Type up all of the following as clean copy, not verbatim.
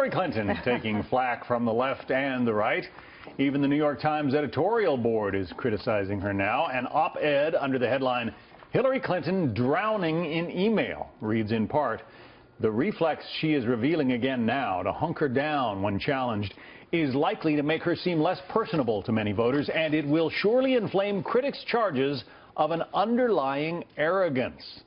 Hillary Clinton taking flack from the left and the right. Even the New York Times editorial board is criticizing her now. An op-ed under the headline, "Hillary Clinton Drowning in Email," reads in part, "The reflex she is revealing again now to hunker down when challenged is likely to make her seem less personable to many voters, and it will surely inflame critics' charges of an underlying arrogance."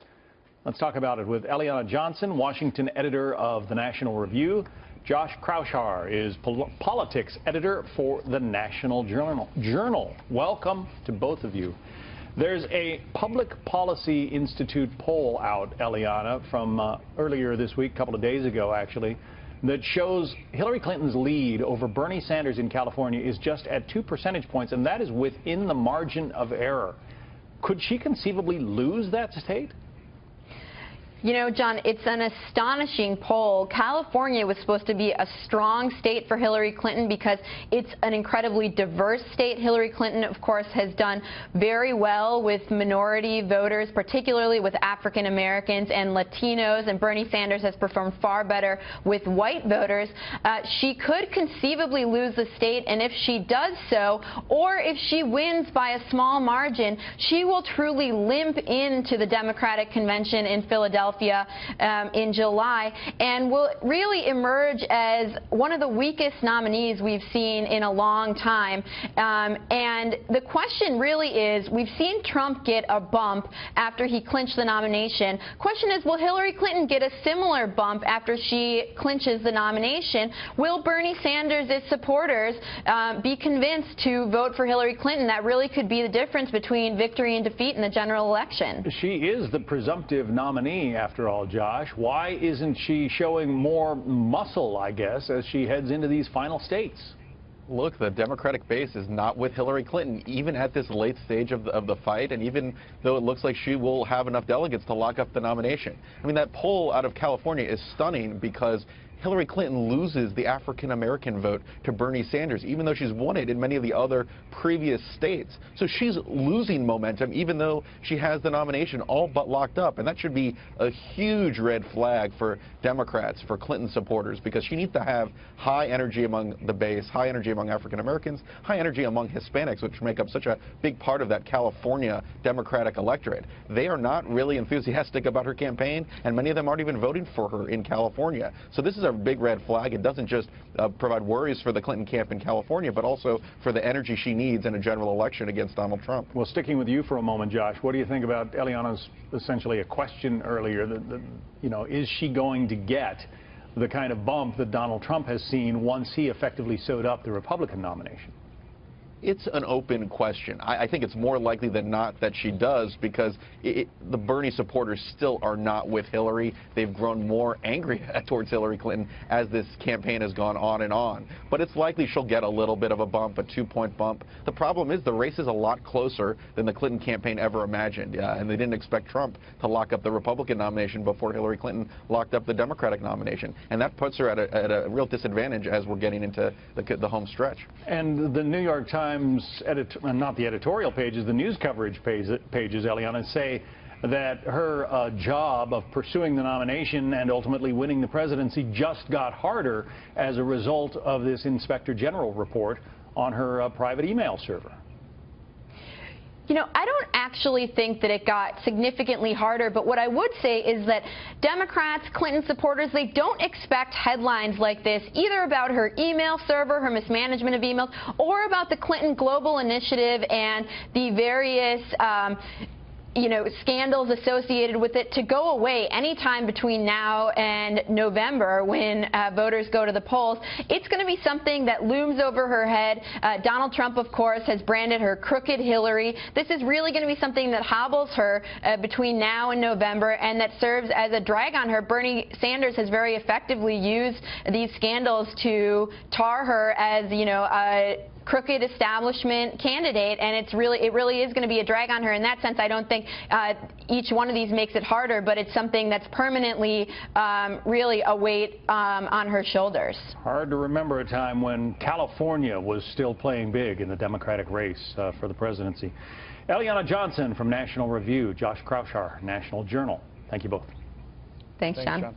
Let's talk about it with Eliana Johnson, Washington editor of the National Review. Josh Kraushar is politics editor for the National Journal. Welcome to both of you. There's a Public Policy Institute poll out, Eliana, from earlier this week, a couple of days ago actually, that shows Hillary Clinton's lead over Bernie Sanders in California is just at 2 percentage points, and that is within the margin of error. Could she conceivably lose that state? You know, John, it's an astonishing poll. California was supposed to be a strong state for Hillary Clinton because it's an incredibly diverse state. Hillary Clinton, of course, has done very well with minority voters, particularly with African Americans and Latinos, and Bernie Sanders has performed far better with white voters. She could conceivably lose the state, and if she does so, or if she wins by a small margin, she will truly limp into the Democratic Convention in Philadelphia in July, and will really emerge as one of the weakest nominees we've seen in a long time. And the question really is, we've seen Trump get a bump after he clinched the nomination. Question is, will Hillary Clinton get a similar bump after she clinches the nomination? Will Bernie Sanders' supporters be convinced to vote for Hillary Clinton? That really could be the difference between victory and defeat in the general election. She is the presumptive nominee, after all, Josh. Why isn't she showing more muscle, I guess, as she heads into these final states? Look, the Democratic base is not with Hillary Clinton, even at this late stage of the fight, and even though it looks like she will have enough delegates to lock up the nomination. I mean, that poll out of California is stunning because Hillary Clinton loses the African-American vote to Bernie Sanders, even though she's won it in many of the other previous states. So she's losing momentum, even though she has the nomination all but locked up. And that should be a huge red flag for Democrats, for Clinton supporters, because she needs to have high energy among the base, high energy among African-Americans, high energy among Hispanics, which make up such a big part of that California Democratic electorate. They are not really enthusiastic about her campaign, and many of them aren't even voting for her in California. So this is a big red flag. It doesn't just provide worries for the Clinton camp in California, but also for the energy she needs in a general election against Donald Trump. Well, sticking with you for a moment, Josh, what do you think about Eliana's essentially a question earlier that you know, is she going to get the kind of bump that Donald Trump has seen once he effectively sewed up the Republican nomination? It's an open question. I think it's more likely than not that she does, because the Bernie supporters still are not with Hillary. They've grown more angry towards Hillary Clinton as this campaign has gone on and on. But it's likely she'll get a little bit of a bump, a 2-point bump. The problem is the race is a lot closer than the Clinton campaign ever imagined, and they didn't expect Trump to lock up the Republican nomination before Hillary Clinton locked up the Democratic nomination. And that puts her at a real disadvantage as we're getting into the home stretch. And the New York Times, not the editorial pages, the news coverage pages, Eliana, say that her job of pursuing the nomination and ultimately winning the presidency just got harder as a result of this Inspector General report on her private email server. You know, I don't actually think that it got significantly harder, but what I would say is that Democrats, Clinton supporters, they don't expect headlines like this, either about her email server, her mismanagement of emails, or about the Clinton Global Initiative and the various scandals associated with it to go away anytime between now and November when voters go to the polls. It's going to be something that looms over her head. Donald Trump, of course, has branded her Crooked Hillary. This is really going to be something that hobbles her between now and November, and that serves as a drag on her. Bernie Sanders has very effectively used these scandals to tar her as, a crooked establishment candidate, and it really is going to be a drag on her. In that sense, I don't think each one of these makes it harder, but it's something that's permanently really a weight on her shoulders. Hard to remember a time when California was still playing big in the Democratic race for the presidency. Eliana Johnson from National Review, Josh Kraushar, National Journal. Thank you both. Thanks, John.